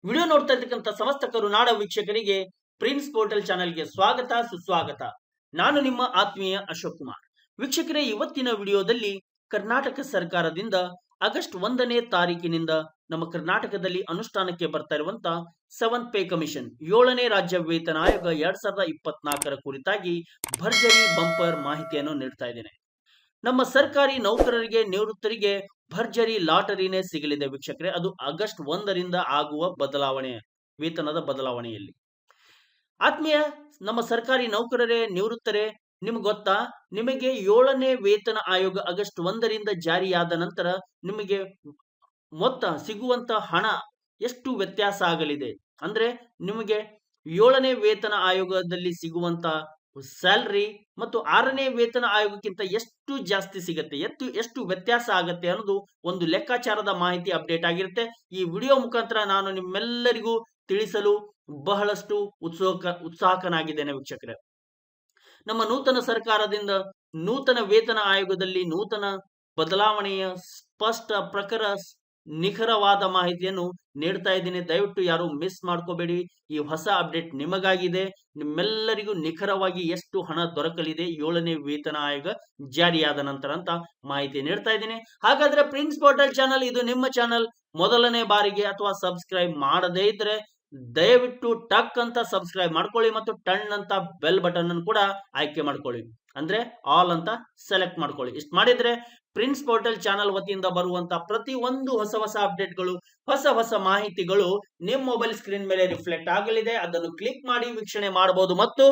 Video ನೋಡ್ತಾ ಇರ್ತಕ್ಕಂಥ ಸಮಸ್ತ ಕರುನಾಡ ವೀಕ್ಷಕರಿಗೆ ಪ್ರಿನ್ಸ್ ಪೋರ್ಟಲ್ ಚಾನೆಲ್ಗೆ ಸ್ವಾಗತ ಸುಸ್ವಾಗತ. ನಾನು ನಿಮ್ಮ ಆತ್ಮೀಯ ಅಶೋಕ್ ಕುಮಾರ್. ವೀಕ್ಷಕರೇ, ಇವತ್ತಿನ ವಿಡಿಯೋದಲ್ಲಿ ಕರ್ನಾಟಕ ಸರ್ಕಾರದಿಂದ ಆಗಸ್ಟ್ 1ನೇ ತಾರೀಕಿನಿಂದ ನಮ್ಮ ಕರ್ನಾಟಕದಲ್ಲಿ ಅನುಷ್ಠಾನಕ್ಕೆ ಬರ್ತಾ ಇರುವಂತ 7th ಪೇ ಕಮಿಷನ್ 7ನೇ ರಾಜ್ಯ ವೇತನ ಆಯೋಗ 2024ರ ಕುರಿತಾಗಿ ಭರ್ಜರಿ ಬಂಪರ್ ಮಾಹಿತಿಯನ್ನು ನೀಡ್ತಾ ಇದ್ದೇನೆ. ನಮ್ಮ ಸರ್ಕಾರಿ ನೌಕರರಿಗೆ ನಿವೃತ್ತರಿಗೆ ಭರ್ಜರಿ ಲಾಟರಿನೇ ಸಿಗಲಿದೆ ವೀಕ್ಷಕರೇ. ಅದು ಆಗಸ್ಟ್ 1ರಿಂದ ಆಗುವ ಬದಲಾವಣೆ, ವೇತನದ ಬದಲಾವಣೆಯಲ್ಲಿ. ಆತ್ಮೀಯ ನಮ್ಮ ಸರ್ಕಾರಿ ನೌಕರರೇ ನಿವೃತ್ತರೇ, ನಿಮ್ಗೆ ಗೊತ್ತಾ, ನಿಮಗೆ 7ನೇ ವೇತನ ಆಯೋಗ ಆಗಸ್ಟ್ 1ರಿಂದ ಜಾರಿಯಾದ ನಂತರ ನಿಮಗೆ ಮೊತ್ತ ಸಿಗುವಂತ ಹಣ ಎಷ್ಟು ವ್ಯತ್ಯಾಸ ಆಗಲಿದೆ ಅಂದ್ರೆ, ನಿಮಗೆ 7ನೇ ವೇತನ ಆಯೋಗದಲ್ಲಿ ಸಿಗುವಂತ ಸ್ಯಾಲರಿ ಮತ್ತು 6ನೇ ವೇತನ ಆಯೋಗಕ್ಕಿಂತ ಎಷ್ಟು ಜಾಸ್ತಿ ಸಿಗುತ್ತೆ, ಎಷ್ಟು ವ್ಯತ್ಯಾಸ ಆಗುತ್ತೆ ಅನ್ನೋದು ಒಂದು ಲೆಕ್ಕಾಚಾರದ ಮಾಹಿತಿ ಅಪ್ಡೇಟ್ ಆಗಿರುತ್ತೆ. ಈ ವಿಡಿಯೋ ಮುಖಾಂತರ ನಾನು ನಿಮ್ಮೆಲ್ಲರಿಗೂ ತಿಳಿಸಲು ಬಹಳಷ್ಟು ಉತ್ಸಾಹಕನಾಗಿದ್ದೇನೆ ವೀಕ್ಷಕರೇ. ನಮ್ಮ ನೂತನ ಸರ್ಕಾರದಿಂದ ನೂತನ ವೇತನ ಆಯೋಗದಲ್ಲಿ ನೂತನ ಬದಲಾವಣೆಯ ಸ್ಪಷ್ಟ ಪ್ರಖರ ನಿಖರವಾದ ಮಾಹಿತಿಯನ್ನು ನೀಡ್ತಾ ಇದ್ದೀನಿ. ದಯವಿಟ್ಟು ಯಾರು ಮಿಸ್ ಮಾಡ್ಕೋಬೇಡಿ. ಈ ಹೊಸ ಅಪ್ಡೇಟ್ ನಿಮಗಾಗಿದೆ. ನಿಮ್ಮೆಲ್ಲರಿಗೂ ನಿಖರವಾಗಿ ಎಷ್ಟು ಹಣ ದೊರಕಲಿದೆ 7ನೇ ವೇತನ ಆಯೋಗ ಜಾರಿಯಾದ ನಂತರ ಅಂತ ಮಾಹಿತಿ ನೀಡ್ತಾ ಇದ್ದೀನಿ. ಹಾಗಾದ್ರೆ ಪ್ರಿನ್ಸ್ ಪೋರ್ಟಲ್ ಚಾನಲ್ ಇದು ನಿಮ್ಮ ಚಾನಲ್. ಮೊದಲನೇ ಬಾರಿಗೆ ಅಥವಾ ಸಬ್ಸ್ಕ್ರೈಬ್ ಮಾಡದೇ ಇದ್ರೆ ದಯವಿಟ್ಟು ಟಕ್ ಅಂತ ಸಬ್ಸ್ಕ್ರೈಬ್ ಮಾಡ್ಕೊಳ್ಳಿ ಮತ್ತು ಟನ್ ಅಂತ ಬೆಲ್ ಬಟನ್ ಅನ್ನು ಕೂಡ ಆಯ್ಕೆ ಮಾಡ್ಕೊಳ್ಳಿ, ಅಂದ್ರೆ ಆಲ್ ಅಂತ ಸೆಲೆಕ್ಟ್ ಮಾಡ್ಕೊಳ್ಳಿ. ಇಷ್ಟು ಮಾಡಿದ್ರೆ ಪ್ರಿನ್ಸ್ ಪೋರ್ಟಲ್ ಚಾನಲ್ ವತಿಯಿಂದ ಬರುವಂತ ಪ್ರತಿ ಒಂದು ಹೊಸ ಅಪ್ಡೇಟ್ಗಳು, ಹೊಸ ಮಾಹಿತಿಗಳು ನಿಮ್ಮ ಮೊಬೈಲ್ ಸ್ಕ್ರೀನ್ ಮೇಲೆ ರಿಫ್ಲೆಕ್ಟ್ ಆಗಲಿದೆ. ಅದನ್ನು ಕ್ಲಿಕ್ ಮಾಡಿ ವೀಕ್ಷಣೆ ಮಾಡಬಹುದು ಮತ್ತು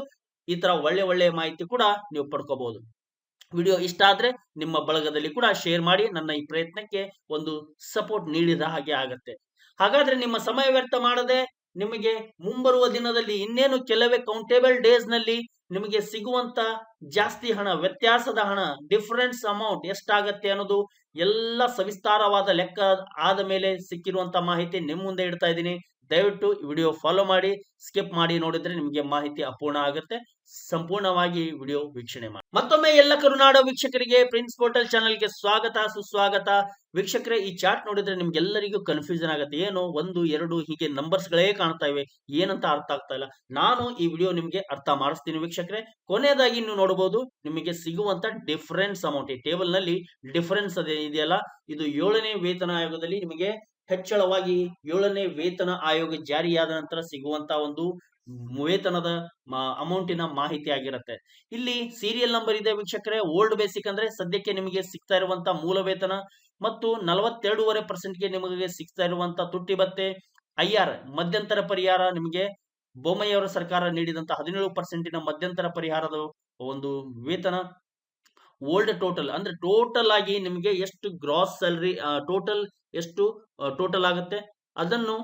ಈ ತರ ಒಳ್ಳೆ ಮಾಹಿತಿ ಕೂಡ ನೀವು ಪಡ್ಕೋಬಹುದು. ವಿಡಿಯೋ ಇಷ್ಟ ಆದ್ರೆ ನಿಮ್ಮ ಬಳಗದಲ್ಲಿ ಕೂಡ ಶೇರ್ ಮಾಡಿ. ನನ್ನ ಈ ಪ್ರಯತ್ನಕ್ಕೆ ಒಂದು ಸಪೋರ್ಟ್ ನೀಡಿದ ಹಾಗೆ ಆಗತ್ತೆ. ಹಾಗಾದ್ರೆ ನಿಮ್ಮ ಸಮಯ ವ್ಯರ್ಥ ಮಾಡದೆ ನಿಮಗೆ ಮುಂಬರುವ ದಿನದಲ್ಲಿ ಇನ್ನೇನು ಕೆಲವೇ ಕೌಂಟೇಬಲ್ ಡೇಸ್ ನಲ್ಲಿ ನಿಮಗೆ ಸಿಗುವಂತ ಜಾಸ್ತಿ ಹಣ, ವ್ಯತ್ಯಾಸದ ಹಣ, ಡಿಫರೆನ್ಸ್ ಅಮೌಂಟ್ ಎಷ್ಟಾಗತ್ತೆ ಅನ್ನೋದು ಎಲ್ಲ ಸವಿಸ್ತಾರವಾದ ಲೆಕ್ಕ ಆದ ಮೇಲೆ ಸಿಕ್ಕಿರುವಂತ ಮಾಹಿತಿ ನಿಮ್ಮ ಮುಂದೆ ಇಡ್ತಾ ಇದ್ದೀನಿ. ದಯವಿಟ್ಟು ವಿಡಿಯೋ ಫಾಲೋ ಮಾಡಿ, ಸ್ಕಿಪ್ ಮಾಡಿ ನೋಡಿದ್ರೆ ನಿಮಗೆ ಮಾಹಿತಿ ಅಪೂರ್ಣ ಆಗುತ್ತೆ. ಸಂಪೂರ್ಣವಾಗಿ ವಿಡಿಯೋ ವೀಕ್ಷಣೆ ಮಾಡಿ. ಮತ್ತೊಮ್ಮೆ ಎಲ್ಲ ಕರುನಾಡ ವೀಕ್ಷಕರಿಗೆ ಪ್ರಿನ್ಸ್ ಪೋರ್ಟಲ್ ಚಾನೆಲ್ಗೆ ಸ್ವಾಗತ ಸುಸ್ವಾಗತ. ವೀಕ್ಷಕರೇ, ಈ ಚಾರ್ಟ್ ನೋಡಿದ್ರೆ ನಿಮ್ಗೆಲ್ಲರಿಗೂ ಕನ್ಫ್ಯೂಷನ್ ಆಗುತ್ತೆ. ಏನು 1 2 ಹೀಗೆ ನಂಬರ್ಸ್ ಗಳೇ ಕಾಣ್ತಾ ಇವೆ, ಏನಂತ ಅರ್ಥ ಆಗ್ತಾ ಇಲ್ಲ. ನಾನು ಈ ವಿಡಿಯೋ ನಿಮ್ಗೆ ಅರ್ಥ ಮಾಡಿಸ್ತೀನಿ ವೀಕ್ಷಕರೇ. ಕೊನೆಯದಾಗಿ ನೀವು ನೋಡಬಹುದು ನಿಮಗೆ ಸಿಗುವಂತ ಡಿಫರೆನ್ಸ್ ಅಮೌಂಟ್. ಈ ಟೇಬಲ್ ನಲ್ಲಿ ಡಿಫರೆನ್ಸ್ ಇದೆಯಲ್ಲ, ಇದು 7ನೇ ವೇತನ ಆಯೋಗದಲ್ಲಿ ನಿಮಗೆ ಹೆಚ್ಚಳವಾಗಿ 7ನೇ ವೇತನ ಆಯೋಗ ಜಾರಿಯಾದ ನಂತರ ಸಿಗುವಂತ ಒಂದು ವೇತನದ ಅಮೌಂಟಿನ ಮಾಹಿತಿ ಆಗಿರುತ್ತೆ. ಇಲ್ಲಿ ಸೀರಿಯಲ್ ನಂಬರ್ ಇದೆ ವೀಕ್ಷಕರೇ. ಓಲ್ಡ್ ಬೇಸಿಕ್ ಅಂದ್ರೆ ಸದ್ಯಕ್ಕೆ ನಿಮಗೆ ಸಿಗ್ತಾ ಇರುವಂತ ಮೂಲ ವೇತನ ಮತ್ತು 42.5% ಗೆ ನಿಮಗೆ ಸಿಗ್ತಾ ಇರುವಂತ ತುಟ್ಟಿ ಭತ್ಯೆ. IR ಮಧ್ಯಂತರ ಪರಿಹಾರ, ನಿಮಗೆ ಬೊಮ್ಮಾಯಿಯವರ ಸರ್ಕಾರ ನೀಡಿದಂತ 17% ಮಧ್ಯಂತರ ಪರಿಹಾರದ ಒಂದು ವೇತನ. ಓಲ್ಡ್ ಟೋಟಲ್ ಅಂದ್ರೆ ಟೋಟಲ್ ಆಗಿ ನಿಮಗೆ ಎಷ್ಟು ಗ್ರಾಸ್ ಸ್ಯಾಲರಿ, ಟೋಟಲ್ ಆಗುತ್ತೆ ಅದನ್ನು,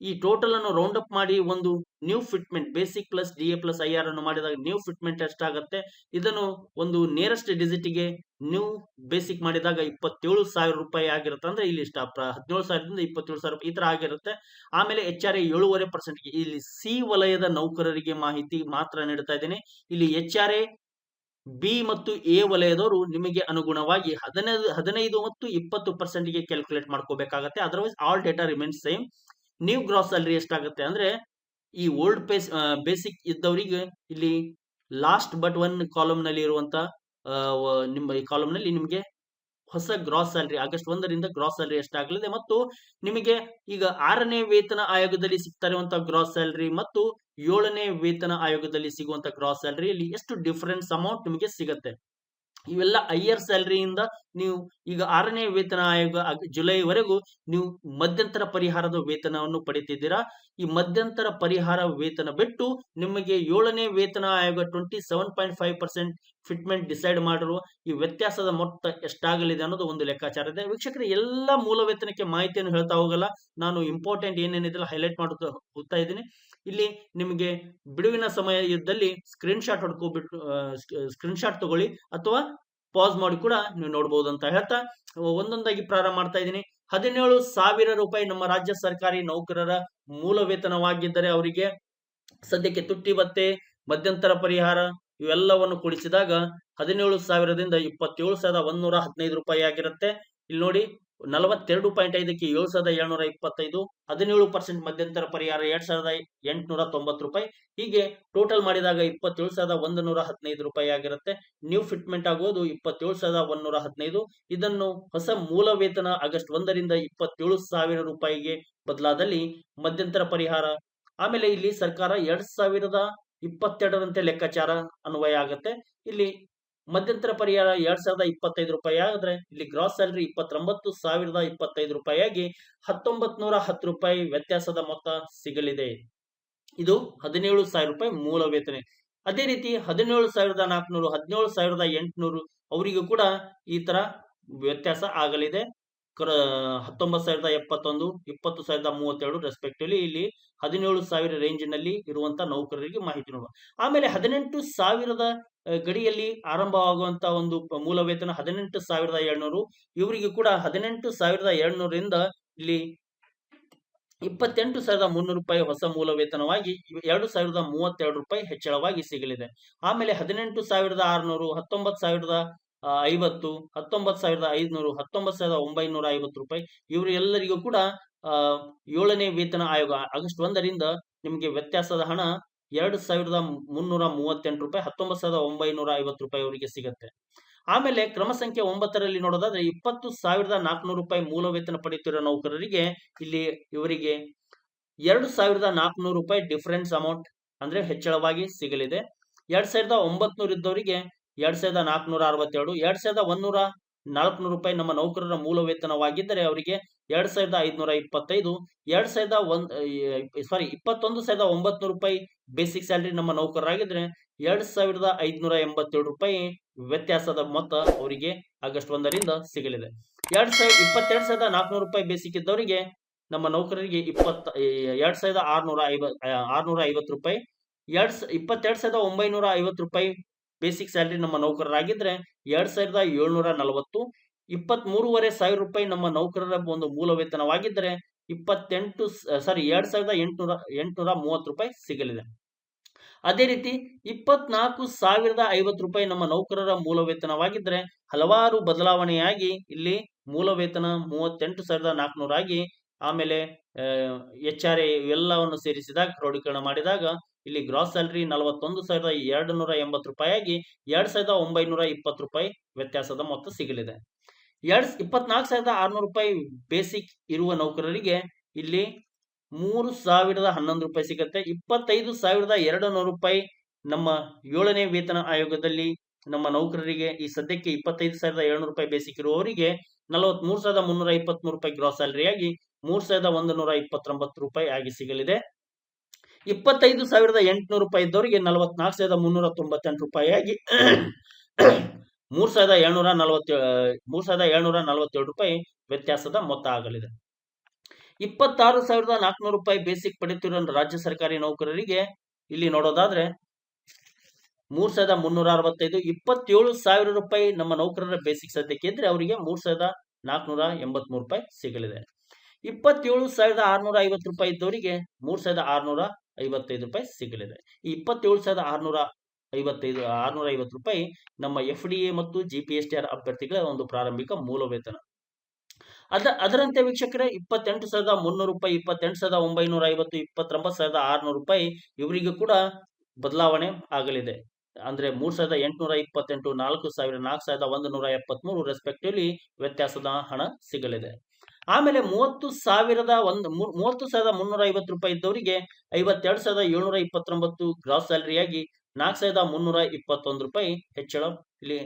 ಈ ಟೋಟಲ್ ಅನ್ನು ರೌಂಡ್ ಅಪ್ ಮಾಡಿ ಒಂದು new fitment basic plus DA plus IR ಅನ್ನು ಮಾಡಿದಾಗ ನ್ಯೂ ಫಿಟ್ಮೆಂಟ್ ಎಷ್ಟಾಗುತ್ತೆ, ಇದನ್ನು ಒಂದು ನಿಯರೆಸ್ಟ್ ಡಿಜಿಟ್ ಗೆ ನ್ಯೂ ಬೇಸಿಕ್ ಮಾಡಿದಾಗ 27,000 ರೂಪಾಯಿ ಆಗಿರುತ್ತೆ. ಅಂದ್ರೆ ಇಲ್ಲಿ 17,000ದಿಂದ 27,000 ರೂಪಾಯಿ ಈ ತರ ಆಗಿರುತ್ತೆ. ಆಮೇಲೆ HRA 7.5%. ಇಲ್ಲಿ ಸಿ ವಲಯದ ನೌಕರರಿಗೆ ಮಾಹಿತಿ ಮಾತ್ರ ನೀಡ್ತಾ ಇದ್ದೀನಿ. ಇಲ್ಲಿ HRA ಬಿ ಮತ್ತು ಎ ವಲಯದವರು ನಿಮಗೆ ಅನುಗುಣವಾಗಿ 15 ಮತ್ತು 20% ಗೆ ಕ್ಯಾಲ್ಕುಲೇಟ್ ಮಾಡ್ಕೋಬೇಕಾಗತ್ತೆ. Otherwise all data remains same. New gross salary ಎಷ್ಟಾಗುತ್ತೆ ಅಂದ್ರೆ, ಈ ಓಲ್ಡ್ ಬೇಸಿಕ್ ಇದ್ದವರಿಗೆ ಇಲ್ಲಿ ಲಾಸ್ಟ್ ಬಟ್ 1 ಕಾಲಮ್ ನಲ್ಲಿ ಇರುವಂತ ನಿಮ್ಮ ಈ ಕಾಲಮ್ ನಲ್ಲಿ ನಿಮಗೆ ಹೊಸ ಗ್ರಾಸ್ ಸ್ಯಾಲರಿ ಆಗಸ್ಟ್ 1ರಿಂದ ಗ್ರಾಸ್ ಸ್ಯಾಲರಿ ಎಷ್ಟಾಗಲಿದೆ ಮತ್ತು ನಿಮಗೆ ಈಗ 6ನೇ ವೇತನ ಆಯೋಗದಲ್ಲಿ ಸಿಗ್ತಾ ಇರುವಂತಹ ಗ್ರಾಸ್ ಸ್ಯಾಲರಿ ಮತ್ತು 7ನೇ ವೇತನ ಆಯೋಗದಲ್ಲಿ ಸಿಗುವಂತ ಗ್ರಾಸ್ ಸ್ಯಾಲರಿಯಲ್ಲಿ ಎಷ್ಟು ಡಿಫರೆನ್ಸ್ ಅಮೌಂಟ್ ನಿಮಗೆ ಸಿಗುತ್ತೆ. ಇವೆಲ್ಲ ಹೈಯರ್ ಸ್ಯಾಲರಿಯಿಂದ ನೀವು ಈಗ 6ನೇ ವೇತನ ಆಯೋಗ ಜುಲೈವರೆಗೂ ನೀವು ಮಧ್ಯಂತರ ಪರಿಹಾರದ ವೇತನವನ್ನು ಪಡಿತಿದ್ದೀರಾ. ಈ ಮಧ್ಯಂತರ ಪರಿಹಾರ ವೇತನ ಬಿಟ್ಟು ನಿಮಗೆ 7ನೇ ವೇತನ ಆಯೋಗ 27.5% ಫಿಟ್ಮೆಂಟ್ ಡಿಸೈಡ್ ಮಾಡಿರುವ ಈ ವ್ಯತ್ಯಾಸದ ಮೊತ್ತ ಎಷ್ಟಾಗಲಿದೆ ಅನ್ನೋದು ಒಂದು ಲೆಕ್ಕಾಚಾರ ಇದೆ. ವೀಕ್ಷಕರೇ, ಎಲ್ಲ ಮೂಲ ವೇತನಕ್ಕೆ ಮಾಹಿತಿಯನ್ನು ಹೇಳ್ತಾ ಹೋಗಲ್ಲ, ನಾನು ಇಂಪಾರ್ಟೆಂಟ್ ಏನೇನಿದೆ ಹೈಲೈಟ್ ಮಾಡುತ್ತಾ ಹೋಗ್ತಾ ಇದ್ದೀನಿ. ಇಲ್ಲಿ ನಿಮಗೆ ಬಿಡುವಿನ ಸಮಯದಲ್ಲಿ ಸ್ಕ್ರೀನ್ ಶಾಟ್ ತಗೊಳ್ಳಿ ಅಥವಾ ಪಾಸ್ ಮಾಡಿ ಕೂಡ ನೀವು ನೋಡಬಹುದು ಅಂತ ಹೇಳ್ತಾ ಒಂದೊಂದಾಗಿ ಪ್ರಾರಂಭ ಮಾಡ್ತಾ ಇದ್ದೀನಿ. 17,000 ರೂಪಾಯಿ ನಮ್ಮ ರಾಜ್ಯ ಸರ್ಕಾರಿ ನೌಕರರ ಮೂಲ ವೇತನವಾಗಿದ್ದರೆ ಅವರಿಗೆ ಸದ್ಯಕ್ಕೆ ತುಟ್ಟಿ ಭತ್ಯೆ, ಮಧ್ಯಂತರ ಪರಿಹಾರ ಇವೆಲ್ಲವನ್ನು ಕೂಡಿಸಿದಾಗ 17,000ದಿಂದ 27,115 ರೂಪಾಯಿ ಆಗಿರುತ್ತೆ. ಇಲ್ಲಿ ನೋಡಿ, 42.5ಕ್ಕೆ 7,725, 17% ಮಧ್ಯಂತರ ಪರಿಹಾರ 2,890 ರೂಪಾಯಿ. ಹೀಗೆ ಟೋಟಲ್ ಮಾಡಿದಾಗ 27,115 ರೂಪಾಯಿ ಆಗಿರುತ್ತೆ. ನ್ಯೂ ಫಿಟ್ಮೆಂಟ್ ಆಗುವುದು 27,115. ಇದನ್ನು ಹೊಸ ಮೂಲ ವೇತನ ಆಗಸ್ಟ್ 1ರಿಂದ 27,000 ರೂಪಾಯಿಗೆ ಬದಲಾದಲ್ಲಿ ಮಧ್ಯಂತರ ಪರಿಹಾರ. ಆಮೇಲೆ ಇಲ್ಲಿ ಸರ್ಕಾರ 2022ರಂತೆ ಲೆಕ್ಕಾಚಾರ ಅನ್ವಯ ಆಗುತ್ತೆ. ಇಲ್ಲಿ ಮಧ್ಯಂತರ ಪರಿಹಾರ 2,025 ರೂಪಾಯಿ ಆದ್ರೆ ಇಲ್ಲಿ ಗ್ರಾಸ್ ಸ್ಯಾಲರಿ 29,025 ರೂಪಾಯಿಯಾಗಿ 1,910 ರೂಪಾಯಿ ವ್ಯತ್ಯಾಸದ ಮೊತ್ತ ಸಿಗಲಿದೆ. ಇದು 17,000 ರೂಪಾಯಿ ಮೂಲ ವೇತನ. ಅದೇ ರೀತಿ 17,400, 17,800 ಅವರಿಗೂ ಕೂಡ ಈ ತರ ವ್ಯತ್ಯಾಸ ಆಗಲಿದೆ. 19,071, 20,032 ರೆಸ್ಪೆಕ್ಟಿವ್ಲಿ ಇಲ್ಲಿ 17,000 ರೇಂಜ್ ನಲ್ಲಿ ಇರುವಂತಹ ನೌಕರರಿಗೆ ಮಾಹಿತಿ ನೋಡುವ. ಆಮೇಲೆ 18,000 ಗಡಿಯಲ್ಲಿ ಆರಂಭವಾಗುವಂತ ಒಂದು ಮೂಲ ವೇತನ 18,700. ಇವರಿಗೆ ಕೂಡ 18,700ರಿಂದ ಇಲ್ಲಿ 28,300 ರೂಪಾಯಿ ಹೊಸ ಮೂಲ ವೇತನವಾಗಿ 2,032 ರೂಪಾಯಿ ಹೆಚ್ಚಳವಾಗಿ ಸಿಗಲಿದೆ. ಆಮೇಲೆ 18,600, 19,050, 19,500, 19,950 ರೂಪಾಯಿ ಇವರು ಎಲ್ಲರಿಗೂ ಕೂಡ 7ನೇ ವೇತನ ಆಯೋಗ ಆಗಸ್ಟ್ 1ರಿಂದ ನಿಮಗೆ ವ್ಯತ್ಯಾಸದ ಹಣ 2,338 ರೂಪಾಯಿ, 19,950 ರೂಪಾಯಿ ಅವರಿಗೆ ಸಿಗುತ್ತೆ. ಆಮೇಲೆ ಕ್ರಮ ಸಂಖ್ಯೆ 9ರಲ್ಲಿ ನೋಡೋದಾದ್ರೆ 20,400 ರೂಪಾಯಿ ಮೂಲ ವೇತನ ಪಡೆಯುತ್ತಿರುವ ನೌಕರರಿಗೆ ಇಲ್ಲಿ ಇವರಿಗೆ 2,400 ರೂಪಾಯಿ ಡಿಫರೆನ್ಸ್ ಅಮೌಂಟ್ ಅಂದ್ರೆ ಹೆಚ್ಚಳವಾಗಿ ಸಿಗಲಿದೆ. 2,900 ಇದ್ದವರಿಗೆ 2,462, 2,104 ರೂಪಾಯಿ ನಮ್ಮ ನೌಕರರ ಮೂಲ ವೇತನವಾಗಿದ್ದರೆ ಅವರಿಗೆ 2,525, 21,900 ರೂಪಾಯಿ ಬೇಸಿಕ್ ಸ್ಯಾಲರಿ ನಮ್ಮ ನೌಕರರಾಗಿದ್ರೆ 2,587 ರೂಪಾಯಿ ವ್ಯತ್ಯಾಸದ ಮೊತ್ತ ಅವರಿಗೆ ಆಗಸ್ಟ್ 1ರಿಂದ ಸಿಗಲಿದೆ. 22,400 ರೂಪಾಯಿ ಬೇಸಿಕ್ ಇದ್ದವರಿಗೆ ನಮ್ಮ ನೌಕರರಿಗೆ 2,650 ರೂಪಾಯಿ, 22,950 ರೂಪಾಯಿ ಬೇಸಿಕ್ ಸ್ಯಾಲರಿ ನಮ್ಮ ನೌಕರರಾಗಿದ್ರೆ 2,740, 23,500 ರೂಪಾಯಿ ನಮ್ಮ ನೌಕರರ ಒಂದು ಮೂಲ ವೇತನವಾಗಿದ್ದರೆ 2,830 ರೂಪಾಯಿ ಸಿಗಲಿದೆ. ಅದೇ ರೀತಿ 24,050 ರೂಪಾಯಿ ನಮ್ಮ ನೌಕರರ ಮೂಲ ವೇತನವಾಗಿದ್ದರೆ ಹಲವಾರು ಬದಲಾವಣೆಯಾಗಿ ಇಲ್ಲಿ ಮೂಲ ವೇತನ 38,400 ಆಗಿ ಆಮೇಲೆ HRA ಇವೆಲ್ಲವನ್ನು ಸೇರಿಸಿದಾಗ ಕ್ರೋಢೀಕರಣ ಮಾಡಿದಾಗ ಇಲ್ಲಿ ಗ್ರಾಸ್ ಸ್ಯಾಲರಿ 41,280 ರೂಪಾಯಿ ಆಗಿ 2,920 ರೂಪಾಯಿ ವ್ಯತ್ಯಾಸದ ಮೊತ್ತ ಸಿಗಲಿದೆ. 24,600 ರೂಪಾಯಿ ಬೇಸಿಕ್ ಇರುವ ನೌಕರರಿಗೆ ಇಲ್ಲಿ 3,011 ರೂಪಾಯಿ ಸಿಗುತ್ತೆ. 25,200 ರೂಪಾಯಿ ನಮ್ಮ 7ನೇ ವೇತನ ಆಯೋಗದಲ್ಲಿ ನಮ್ಮ ನೌಕರರಿಗೆ ಈ ಸದ್ಯಕ್ಕೆ 25,700 ರೂಪಾಯಿ ಬೇಸಿಕ್ ಇರುವವರಿಗೆ 43,323 ರೂಪಾಯಿ ಗ್ರಾಸ್ ಸ್ಯಾಲರಿ ಆಗಿ 3,129 ರೂಪಾಯಿ ಆಗಿ ಸಿಗಲಿದೆ. 25,800 ರೂಪಾಯಿ ಇದ್ದವರಿಗೆ 44,398 ರೂಪಾಯಿ ಆಗಿ 3,747 ರೂಪಾಯಿ ವ್ಯತ್ಯಾಸದ ಮೊತ್ತ ಆಗಲಿದೆ. 26,400 ರೂಪಾಯಿ ಬೇಸಿಕ್ ಪಡೆಯುತ್ತಿರುವ ರಾಜ್ಯ ಸರ್ಕಾರಿ ನೌಕರರಿಗೆ ಇಲ್ಲಿ ನೋಡೋದಾದ್ರೆ 3,365, 27,000 ರೂಪಾಯಿ ನಮ್ಮ ನೌಕರರ ಬೇಸಿಕ್ ಸದ್ಯಕ್ಕೆ ಇದ್ರೆ ಅವರಿಗೆ 3,483 ರೂಪಾಯಿ ಸಿಗಲಿದೆ. 27,650 ರೂಪಾಯಿ ಇದ್ದವರಿಗೆ 3,655 ರೂಪಾಯಿ ಸಿಗಲಿದೆ. ಈ 27,650 ರೂಪಾಯಿ ನಮ್ಮ FDA ಮತ್ತು GPSTR ಅಭ್ಯರ್ಥಿಗಳ ಒಂದು ಪ್ರಾರಂಭಿಕ ಮೂಲ ವೇತನ. ಅದರಂತೆ ವೀಕ್ಷಕರೇ 28,300 ರೂಪಾಯಿ, 28,950, 29,600 ರೂಪಾಯಿ ಇವರಿಗೂ ಕೂಡ ಬದಲಾವಣೆ ಆಗಲಿದೆ. ಅಂದ್ರೆ 3,828, 4,000, 4,173 ರೆಸ್ಪೆಕ್ಟಿವ್ಲಿ ವ್ಯತ್ಯಾಸದ ಹಣ ಸಿಗಲಿದೆ. ಆಮೇಲೆ 30,350 ರೂಪಾಯಿ ಇದ್ದವರಿಗೆ 52,729 ಗ್ರಾಸ್ ಸ್ಯಾಲರಿಯಾಗಿ 4,321 ರೂಪಾಯಿ ಹೆಚ್ಚಳ. ಇಲ್ಲಿ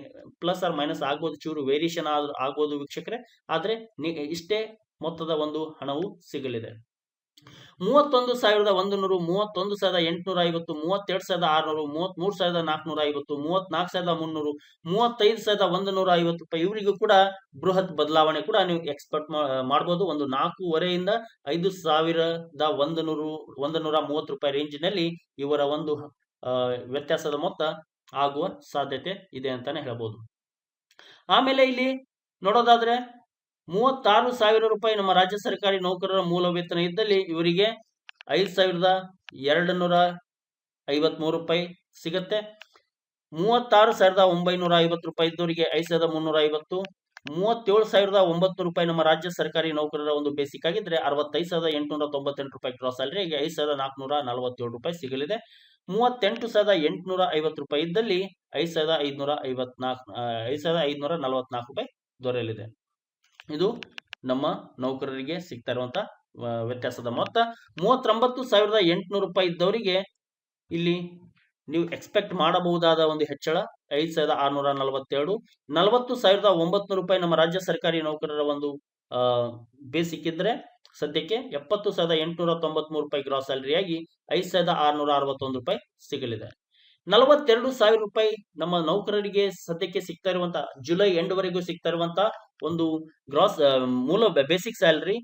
ಪ್ಲಸ್ ಆರ್ ಮೈನಸ್ ಆಗ್ಬೋದು, ಚೂರು ವೇರಿಯೇಷನ್ ಆಗ್ಬೋದು ವೀಕ್ಷಕರೇ, ಆದ್ರೆ ಇಷ್ಟೇ ಮೊತ್ತದ ಒಂದು ಹಣವು ಸಿಗಲಿದೆ. 31,100, 31,850, 32,600, 33,450, 34,300, 35,150 ರೂಪಾಯಿ ಇವರಿಗೂ ಕೂಡ ಬೃಹತ್ ಬದಲಾವಣೆ ಕೂಡ ನೀವು ಎಕ್ಸ್ಪೆಕ್ಟ್ ಮಾಡಬಹುದು. ಒಂದು 4,500ರಿಂದ 5,130 ರೂಪಾಯಿ ರೇಂಜಿನಲ್ಲಿ ಇವರ ಒಂದು ವ್ಯತ್ಯಾಸದ ಮೊತ್ತ ಆಗುವ ಸಾಧ್ಯತೆ ಇದೆ ಅಂತಾನೆ ಹೇಳ್ಬೋದು. ಆಮೇಲೆ ಇಲ್ಲಿ ನೋಡೋದಾದ್ರೆ 36,000 ರೂಪಾಯಿ ನಮ್ಮ ರಾಜ್ಯ ಸರ್ಕಾರಿ ನೌಕರರ ಮೂಲ ವೇತನ ಇದ್ದಲ್ಲಿ ಇವರಿಗೆ 5,253 ರೂಪಾಯಿ ಸಿಗುತ್ತೆ. 36,950 ರೂಪಾಯಿ ಇದ್ದವರಿಗೆ 5,350, 37,900 ರೂಪಾಯಿ ನಮ್ಮ ರಾಜ್ಯ ಸರ್ಕಾರಿ ನೌಕರರ ಒಂದು ಬೇಸಿಕ್ ಆಗಿದ್ರೆ 65,898 ರೂಪಾಯಿ ಗ್ರಾಸ್ ಸ್ಯಾಲರಿಗೆ 5,447 ರೂಪಾಯಿ ಸಿಗಲಿದೆ. 38,850 ರೂಪಾಯಿ ಇದ್ದಲ್ಲಿ 5,544 ರೂಪಾಯಿ ದೊರೆಯಲಿದೆ. ಇದು ನಮ್ಮ ನೌಕರರಿಗೆ ಸಿಗ್ತಾ ಇರುವಂತ ವ್ಯತ್ಯಾಸದ ಮೊತ್ತ. 39,800 ರೂಪಾಯಿ ಇದ್ದವರಿಗೆ ಇಲ್ಲಿ ನೀವು ಎಕ್ಸ್ಪೆಕ್ಟ್ ಮಾಡಬಹುದಾದ ಒಂದು ಹೆಚ್ಚಳ 5,642. 40,900 ರೂಪಾಯಿ ನಮ್ಮ ರಾಜ್ಯ ಸರ್ಕಾರಿ ನೌಕರರ ಒಂದು ಬೇಸಿಕ್ ಇದ್ರೆ ಸದ್ಯಕ್ಕೆ 70,893 ರೂಪಾಯಿ ಗ್ರಾಸ್ ಸ್ಯಾಲರಿಯಾಗಿ 5,661 ರೂಪಾಯಿ ಸಿಗಲಿದೆ. 42,000 ರೂಪಾಯಿ ನಮ್ಮ ನೌಕರರಿಗೆ ಸದ್ಯಕ್ಕೆ ಸಿಗ್ತಾ ಇರುವಂತ ಜುಲೈ ಎಂಡ್ ವರೆಗೂ ಸಿಗ್ತಾ ಇರುವಂತ ಒಂದು ಗ್ರಾಸ್ ಮೂಲ ಬೇಸಿಕ್ ಸ್ಯಾಲರಿ,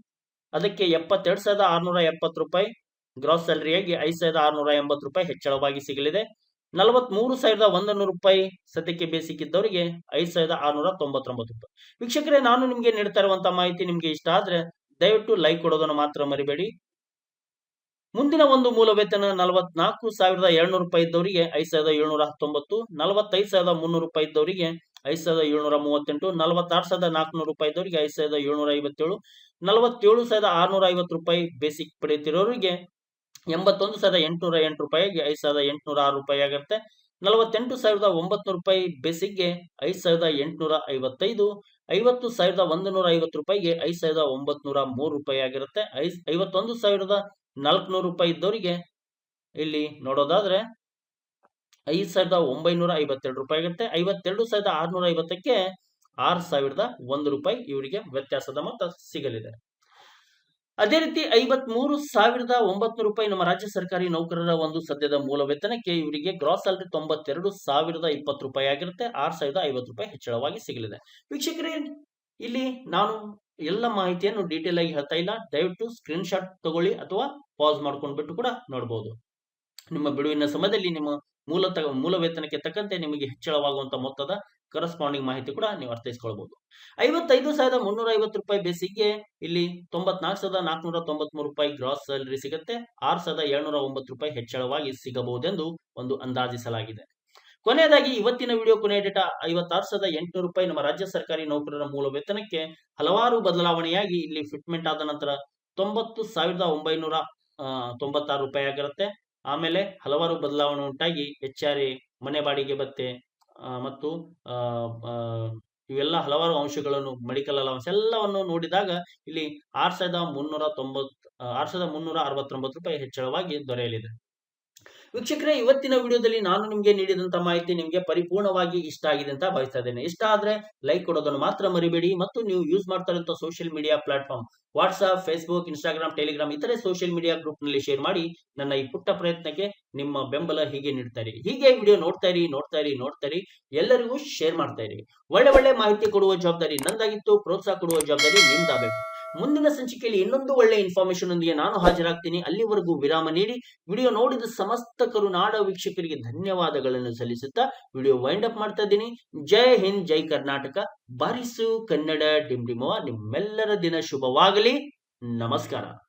ಅದಕ್ಕೆ 72,670 ರೂಪಾಯಿ ಗ್ರಾಸ್ ಸ್ಯಾಲರಿಯಾಗಿ 5,680 ರೂಪಾಯಿ ಹೆಚ್ಚಳವಾಗಿ ಸಿಗಲಿದೆ. 43,100 ರೂಪಾಯಿ ಸದ್ಯಕ್ಕೆ ಬೇಸಿಕ್ ಇದ್ದವರಿಗೆ 5,699 ರೂಪಾಯಿ. ವೀಕ್ಷಕರೇ, ನಾನು ನಿಮಗೆ ನೀಡ್ತಾ ಇರುವಂತಹ ಮಾಹಿತಿ ನಿಮ್ಗೆ ಇಷ್ಟ ಆದ್ರೆ ದಯವಿಟ್ಟು ಲೈಕ್ ಕೊಡೋದನ್ನು ಮಾತ್ರ ಮರಿಬೇಡಿ. ಮುಂದಿನ ಒಂದು ಮೂಲ ವೇತನ 44,700 ರೂಪಾಯಿ ಇದ್ದವರಿಗೆ 5,719, 45,300 ರೂಪಾಯಿ ಇದ್ದವರಿಗೆ 5,738, 46,400 ರೂಪಾಯಿ ಇದ್ದವರಿಗೆ 5,757, 47,650 ರೂಪಾಯಿ ಬೇಸಿಕ್ ಪಡೆಯುತ್ತಿರೋರಿಗೆ 81,808 ರೂಪಾಯಿಗೆ 5,806 ರೂಪಾಯಿ ಆಗುತ್ತೆ. 48,900 ರೂಪಾಯಿ ಬೇಸಿಕ್ಗೆ 5,855, 50,150 ರೂಪಾಯಿಗೆ 5,903 ರೂಪಾಯಿ ಆಗಿರುತ್ತೆ. 51,400 ರೂಪಾಯಿ ಇದ್ದವರಿಗೆ ಇಲ್ಲಿ ನೋಡೋದಾದ್ರೆ 5,952 ರೂಪಾಯಿ ಆಗುತ್ತೆ. 52,650ಕ್ಕೆ 6,001 ರೂಪಾಯಿ ಇವರಿಗೆ ವ್ಯತ್ಯಾಸದ ಮೊತ್ತ ಸಿಗಲಿದೆ. ಅದೇ ರೀತಿ 53,900 ರೂಪಾಯಿ ನಮ್ಮ ರಾಜ್ಯ ಸರ್ಕಾರಿ ನೌಕರರ ಒಂದು ಸದ್ಯದ ಮೂಲ ವೇತನಕ್ಕೆ ಇವರಿಗೆ ಗ್ರಾಸ್ ಸ್ಯಾಲರಿ 92,020 ರೂಪಾಯಿ ಆಗಿರುತ್ತೆ. 6,050 ರೂಪಾಯಿ ಹೆಚ್ಚಳವಾಗಿ ಸಿಗಲಿದೆ. ವೀಕ್ಷಕರೇ, ಇಲ್ಲಿ ನಾನು ಎಲ್ಲ ಮಾಹಿತಿಯನ್ನು ಡೀಟೇಲ್ ಆಗಿ ಹೇಳ್ತಾ ಇಲ್ಲ, ದಯವಿಟ್ಟು ಸ್ಕ್ರೀನ್ ಶಾಟ್ ತಗೊಳ್ಳಿ ಅಥವಾ ಪಾಸ್ ಮಾಡ್ಕೊಂಡ್ಬಿಟ್ಟು ಕೂಡ ನೋಡಬಹುದು. ನಿಮ್ಮ ಬಿಡುವಿನ ಸಮಯದಲ್ಲಿ ನಿಮ್ಮ ಮೂಲ ವೇತನಕ್ಕೆ ತಕ್ಕಂತೆ ನಿಮಗೆ ಹೆಚ್ಚಳವಾಗುವಂತ ಮೊತ್ತದ ಕರೆಸ್ಪಾಂಡಿಂಗ್ ಮಾಹಿತಿ ಕೂಡ ನೀವು ಅರ್ಥೈಸಿಕೊಳ್ಳಬಹುದು. 55,350 ರೂಪಾಯಿ ಬೇಸಿಕ್ಗೆ ಇಲ್ಲಿ 94,493 ರೂಪಾಯಿ ಗ್ರಾಸ್ ಸ್ಯಾಲರಿ ಸಿಗುತ್ತೆ. 6,709 ರೂಪಾಯಿ ಹೆಚ್ಚಳವಾಗಿ ಸಿಗಬಹುದೆಂದು ಒಂದು ಅಂದಾಜಿಸಲಾಗಿದೆ. ಕೊನೆಯದಾಗಿ ಇವತ್ತಿನ ವಿಡಿಯೋ ಕೊನೆಯ ಡೇಟಾ 56,800 ರೂಪಾಯಿ ನಮ್ಮ ರಾಜ್ಯ ಸರ್ಕಾರಿ ನೌಕರರ ಮೂಲ ವೇತನಕ್ಕೆ ಹಲವಾರು ಬದಲಾವಣೆಯಾಗಿ ಇಲ್ಲಿ ಫಿಟ್ಮೆಂಟ್ ಆದ ನಂತರ 90,996 ರೂಪಾಯಿ ಆಗಿರುತ್ತೆ. ಆಮೇಲೆ ಹಲವಾರು ಬದಲಾವಣೆ ಉಂಟಾಗಿ HRA, ಮನೆ ಬಾಡಿಗೆ ಭತ್ಯೆ ಮತ್ತು ಇವೆಲ್ಲ ಹಲವಾರು ಅಂಶಗಳನ್ನು, ಮೆಡಿಕಲ್ ಅಲೌನ್ಸ್ ಎಲ್ಲವನ್ನು ನೋಡಿದಾಗ ಇಲ್ಲಿ 6,369 ರೂಪಾಯಿ ಹೆಚ್ಚಳವಾಗಿ ದೊರೆಯಲಿದೆ. ವೀಕ್ಷಕರೇ, ಇವತ್ತಿನ ವಿಡಿಯೋದಲ್ಲಿ ನಾನು ನಿಮಗೆ ನೀಡಿದಂತ ಮಾಹಿತಿ ನಿಮಗೆ ಪರಿಪೂರ್ಣವಾಗಿ ಇಷ್ಟ ಆಗಿದೆ ಅಂತ ಭಾವಿಸ್ತಾ ಇದ್ದೇನೆ. ಇಷ್ಟ ಆದ್ರೆ ಲೈಕ್ ಕೊಡೋದನ್ನು ಮಾತ್ರ ಮರಿಬೇಡಿ. ಮತ್ತು ನೀವು ಯೂಸ್ ಮಾಡ್ತಾ ಇರುವಂತಹ social media platform WhatsApp, Facebook, Instagram, Telegram ಇತರೆ ಸೋಷಿಯಲ್ ಮೀಡಿಯಾ ಗ್ರೂಪ್ ನಲ್ಲಿ ಶೇರ್ ಮಾಡಿ ನನ್ನ ಈ ಪುಟ್ಟ ಪ್ರಯತ್ನಕ್ಕೆ ನಿಮ್ಮ ಬೆಂಬಲ ಹೀಗೆ ನೀಡ್ತಾ ಇರಿ. ಹೀಗೆ ವಿಡಿಯೋ ನೋಡ್ತಾ ಇರಿ, ಎಲ್ಲರಿಗೂ ಶೇರ್ ಮಾಡ್ತಾ ಇರಿ. ಒಳ್ಳೆ ಮಾಹಿತಿ ಕೊಡುವ ಜವಾಬ್ದಾರಿ ನಂದಾಗಿತ್ತು, ಪ್ರೋತ್ಸಾಹ ಕೊಡುವ ಜವಾಬ್ದಾರಿ ನಿಮ್ದಾಗಬೇಕು. ಮುಂದಿನ ಸಂಚಿಕೆಯಲ್ಲಿ ಇನ್ನೊಂದು ಒಳ್ಳೆ ಇನ್ಫಾರ್ಮೇಶನ್ ಒಂದಿಗೆ ನಾನು ಹಾಜರಾಗ್ತೀನಿ. ಅಲ್ಲಿವರೆಗೂ ವಿರಾಮ ನೀಡಿ ವಿಡಿಯೋ ನೋಡಿದ ಸಮಸ್ತ ಕರುನಾಡ ವೀಕ್ಷಕರಿಗೆ ಧನ್ಯವಾದಗಳನ್ನು ಸಲ್ಲಿಸುತ್ತಾ ವಿಡಿಯೋ ವೈಂಡ್ ಅಪ್ ಮಾಡ್ತಾ ಇದ್ದೀನಿ. ಜೈ ಹಿಂದ್, ಜೈ ಕರ್ನಾಟಕ, ಬಾರಿಸು ಕನ್ನಡ ಡಿಂಡಿಮವ. ನಿಮ್ಮೆಲ್ಲರ ದಿನ ಶುಭವಾಗಲಿ. ನಮಸ್ಕಾರ.